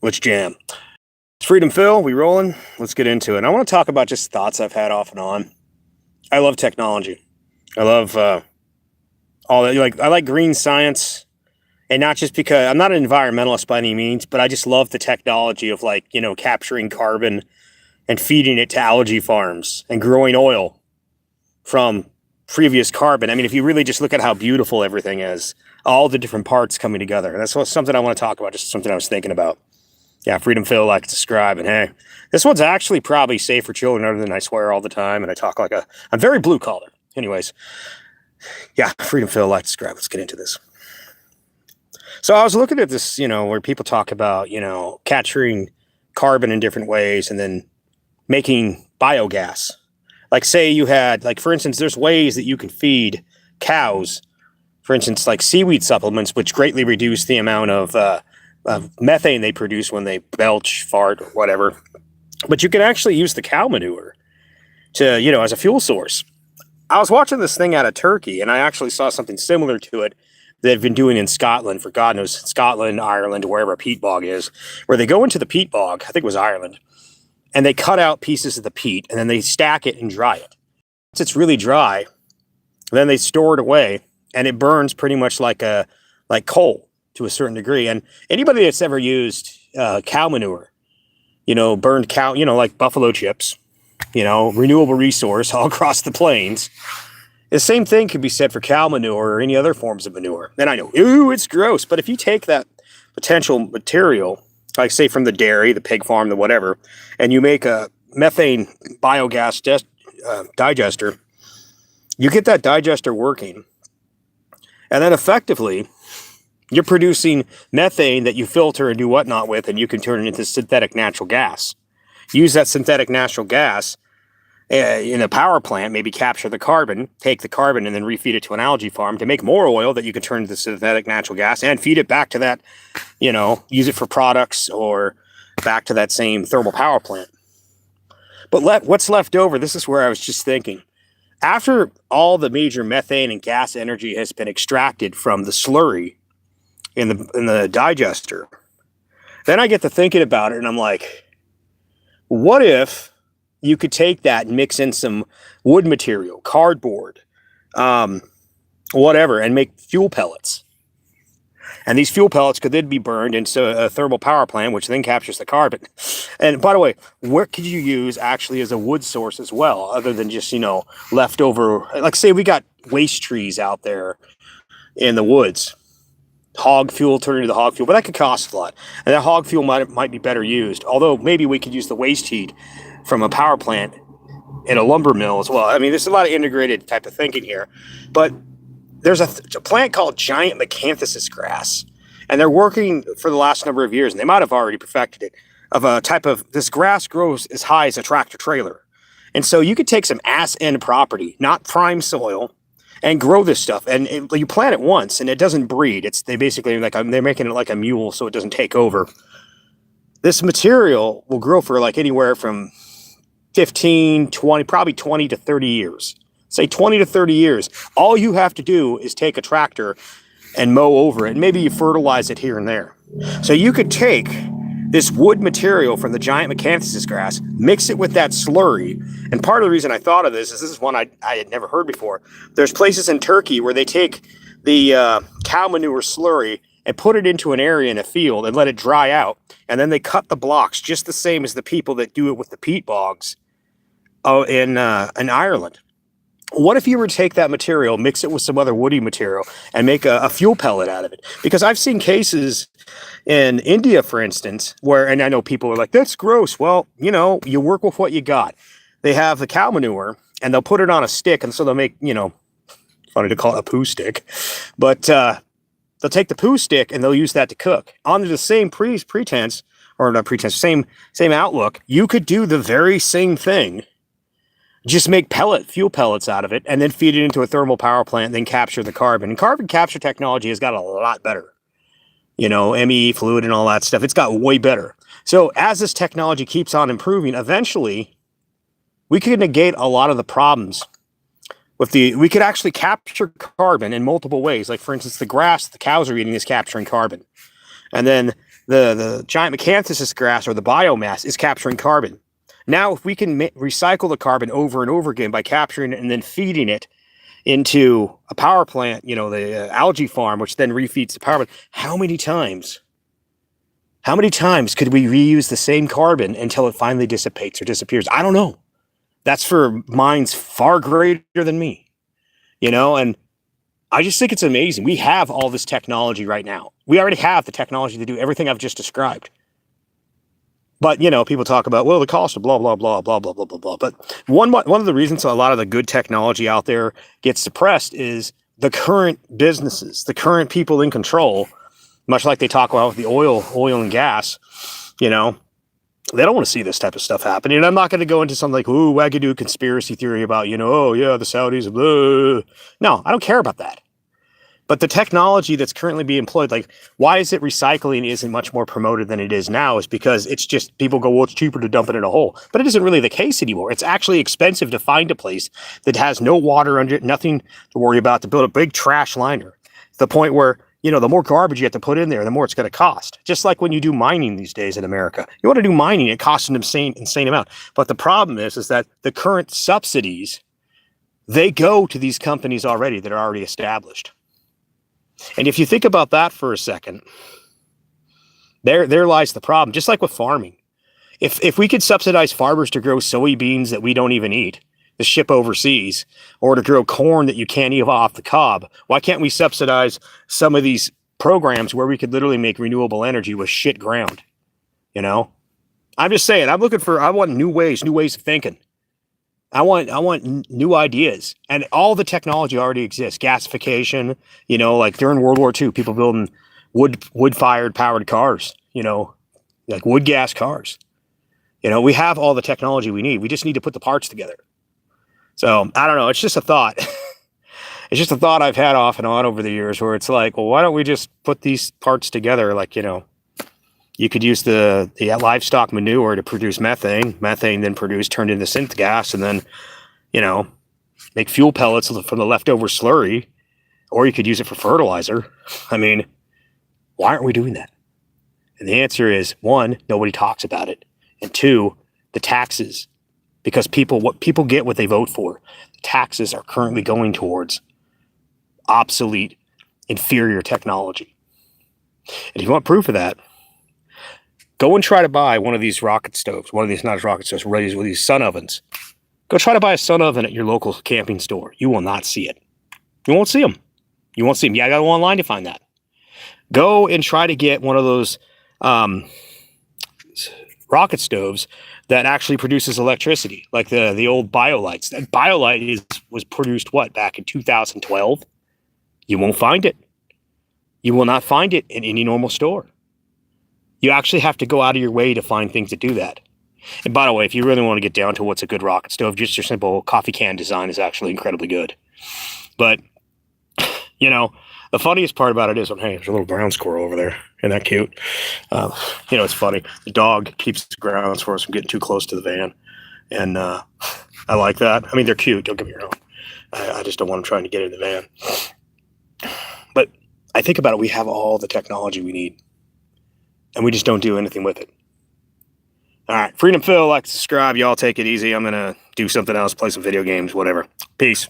Let's jam. It's Freedom Phil. We rolling? Let's get into it. I want to talk about just thoughts I've had off and on. I love technology. I love all that. I like green science, and not just because I'm not an environmentalist by any means, but I just love the technology of capturing carbon and feeding it to algae farms and growing oil from previous carbon. I mean, if you really just look at how beautiful everything is, all the different parts coming together. That's something I want to talk about, just something I was thinking about. Yeah, Freedom Phil like to describe. And hey, this one's actually probably safe for children, other than I swear all the time and I talk I'm very blue collar. Anyways, yeah, Freedom Phil like to describe. Let's get into this. So I was looking at this, where people talk about, capturing carbon in different ways and then making biogas. Like say you had, for instance, there's ways that you can feed cows, for instance, like seaweed supplements, which greatly reduce the amount of methane they produce when they belch, fart, or whatever. But you can actually use the cow manure to, as a fuel source. I was watching this thing out of Turkey, and I actually saw something similar to it they've been doing in Scotland for God knows, Scotland, Ireland, wherever a peat bog is, where they go into the peat bog, I think it was Ireland, and they cut out pieces of the peat, and then they stack it and dry it. Once it's really dry, then they store it away, and it burns pretty much like coal to a certain degree. And anybody that's ever used cow manure, burned cow, like buffalo chips, renewable resource all across the plains, the same thing could be said for cow manure or any other forms of manure. And I know, ooh, it's gross. But if you take that potential material, like say from the dairy, the pig farm, the whatever, and you make a methane biogas digester, you get that digester working. And then effectively, you're producing methane that you filter and do whatnot with, and you can turn it into synthetic natural gas. Use that synthetic natural gas in a power plant, maybe capture the carbon, take the carbon, and then refeed it to an algae farm to make more oil that you can turn into synthetic natural gas and feed it back to that, use it for products or back to that same thermal power plant. But what's left over, this is where I was just thinking. After all the major methane and gas energy has been extracted from the slurry in the digester, then I get to thinking about it, and I'm like, what if you could take that and mix in some wood material, cardboard, whatever, and make fuel pellets? And these fuel pellets could then be burned into a thermal power plant, which then captures the carbon. And by the way, what could you use actually as a wood source as well, other than just, leftover, like say we got waste trees out there in the woods, hog fuel, turn into the hog fuel, but that could cost a lot. And that hog fuel might be better used, although maybe we could use the waste heat from a power plant in a lumber mill as well. I mean, there's a lot of integrated type of thinking here, but there's a plant called giant macanthuses grass, and they're working for the last number of years, and they might have already perfected it, of a type of, this grass grows as high as a tractor trailer. And so you could take some ass end property, not prime soil, and grow this stuff. And you plant it once and it doesn't breed. They basically they're making it like a mule so it doesn't take over. This material will grow for anywhere from 15, 20, probably 20 to 30 years. Say 20 to 30 years. All you have to do is take a tractor and mow over it. Maybe you fertilize it here and there. So you could take this wood material from the giant macanthuses grass, mix it with that slurry. And part of the reason I thought of this is one I had never heard before. There's places in Turkey where they take the cow manure slurry and put it into an area in a field and let it dry out. And then they cut the blocks just the same as the people that do it with the peat bogs in Ireland. What if you were to take that material, mix it with some other woody material, and make a fuel pellet out of it? Because I've seen cases in India, for instance, and I know people are like, that's gross. Well, you work with what you got. They have the cow manure, and they'll put it on a stick, and so they'll make, funny to call it a poo stick, but they'll take the poo stick, and they'll use that to cook. Under the same pretense, or not pretense, same outlook, you could do the very same thing. Just make fuel pellets out of it, and then feed it into a thermal power plant, and then capture the carbon. And carbon capture technology has got a lot better. ME fluid and all that stuff. It's got way better. So as this technology keeps on improving, eventually we could negate a lot of the problems we could actually capture carbon in multiple ways. Like for instance, the grass the cows are eating is capturing carbon. And then the giant macanthasis grass or the biomass is capturing carbon. Now, if we can recycle the carbon over and over again by capturing it and then feeding it into a power plant, you know, the algae farm, which then refeeds the power plant, how many times could we reuse the same carbon until it finally dissipates or disappears? I don't know. That's for minds far greater than me, you know, and I just think it's amazing. We have all this technology right now. We already have the technology to do everything I've just described. But, you know, people talk about, well, the cost of blah, blah, blah, blah, blah, blah, blah, blah. But one of the reasons a lot of the good technology out there gets suppressed is the current businesses, the current people in control, much like they talk about with the oil and gas, you know, they don't want to see this type of stuff happening. And I'm not going to go into something like, ooh, wagadoo conspiracy theory about, you know, oh, yeah, the Saudis, blah. No, I don't care about that. But the technology that's currently being employed, like, why is it recycling isn't much more promoted than it is now is because it's just people go, well, it's cheaper to dump it in a hole. But it isn't really the case anymore. It's actually expensive to find a place that has no water under it, nothing to worry about, to build a big trash liner. To the point where, you know, the more garbage you have to put in there, the more it's going to cost. Just like when you do mining these days in America. You want to do mining, it costs an insane amount. But the problem is that the current subsidies, they go to these companies already that are already established. And if you think about that for a second, there lies the problem. Just like with farming, if we could subsidize farmers to grow soybeans that we don't even eat, to ship overseas, or to grow corn that you can't eat off the cob, why can't we subsidize some of these programs where we could literally make renewable energy with shit ground? You know, I'm just saying, I want new ways of thinking. I want new ideas, and all the technology already exists. Gasification, you know, like during World War II, people building wood-fired powered cars, you know, like wood gas cars. You know, we have all the technology we need. We just need to put the parts together. So I don't know. It's just a thought. It's just a thought I've had off and on over the years where it's like, well, why don't we just put these parts together? Like, you know, you could use the livestock manure to produce methane. Methane then turned into synth gas, and then, you know, make fuel pellets from the leftover slurry, or you could use it for fertilizer. I mean, why aren't we doing that? And the answer is, one, nobody talks about it, and two, the taxes, because people get what they vote for. The taxes are currently going towards obsolete, inferior technology. And if you want proof of that, go and try to buy one of these rocket stoves, not rocket stoves, one of these sun ovens. Go try to buy a sun oven at your local camping store. You will not see it. You won't see them. You won't see them. Yeah, I got to go online to find that. Go and try to get one of those rocket stoves that actually produces electricity, like the old BioLights. That BioLight was produced, back in 2012? You won't find it. You will not find it in any normal store. You actually have to go out of your way to find things that do that. And by the way, if you really want to get down to what's a good rocket stove, just your simple coffee can design is actually incredibly good. But, you know, the funniest part about it is, hey, there's a little brown squirrel over there. Isn't that cute? You know, it's funny. The dog keeps the ground squirrels from getting too close to the van. And I like that. I mean, they're cute. Don't get me wrong. I just don't want them trying to get in the van. But I think about it. We have all the technology we need, and we just don't do anything with it. All right. Freedom Phil, like, subscribe. Y'all take it easy. I'm going to do something else, play some video games, whatever. Peace.